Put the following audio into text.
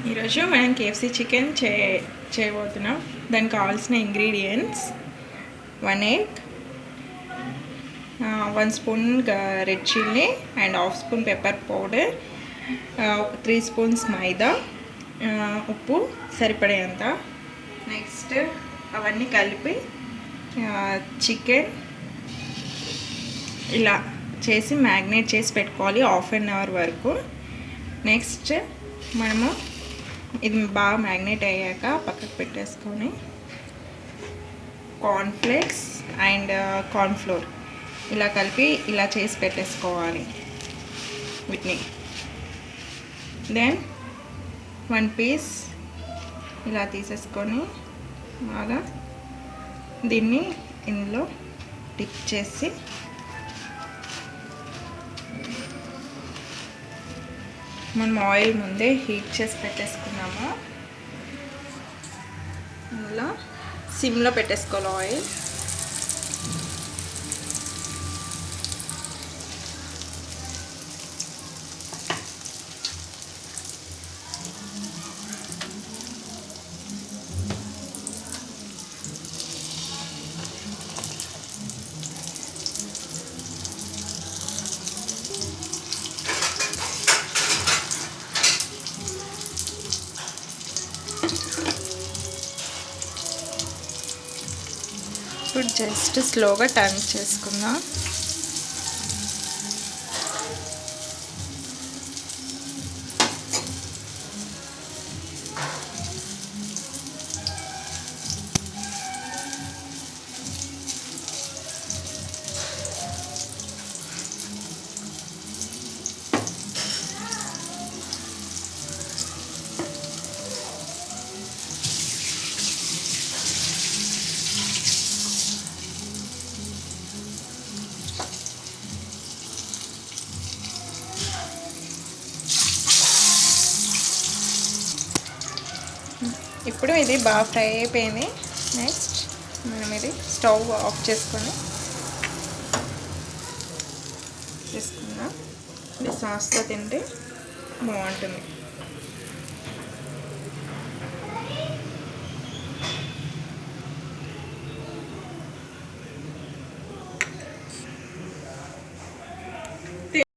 ఈరోజు మనం KFC chicken చేయబోతున్నాం. దానికి కావాల్సిన ingredients 1 egg, 1 spoon red chilli and half spoon pepper powder, 3 spoons మైదా, ఉప్పు సరిపడేంత. నెక్స్ట్ అవన్నీ కలిపి చికెన్ ఇలా చేసి మ్యాగ్నేట్ చేసి పెట్టుకోవాలి ½ an hour వరకు. నెక్స్ట్ మనము ఇది బాగా మ్యాగ్నేట్ అయ్యాక పక్కకు పెట్టేసుకొని కార్న్ఫ్లేక్స్ అండ్ కార్న్ఫ్లోర్ ఇలా కలిపి ఇలా చేసి పెట్టేసుకోవాలి వీటిని. దెన్ 1 piece ఇలా తీసేసుకొని బాగా దీన్ని ఇందులో డిప్ చేసి మనం ఆయిల్ ముందే హీట్ చేసి పెట్టేసుకున్నాము. ఇలా సిమ్లో పెట్టేసుకోవాలి ఆయిల్. ఇప్పుడు జస్ట్ స్లోగా టర్న్ చేసుకుందాం. ఇప్పుడు ఇది బాగా ఫ్రై అయిపోయింది. నెక్స్ట్ మనం ఇది స్టవ్ ఆఫ్ చేసుకుందాం. ఇది సాస్తో తింటే బాగుంటుంది.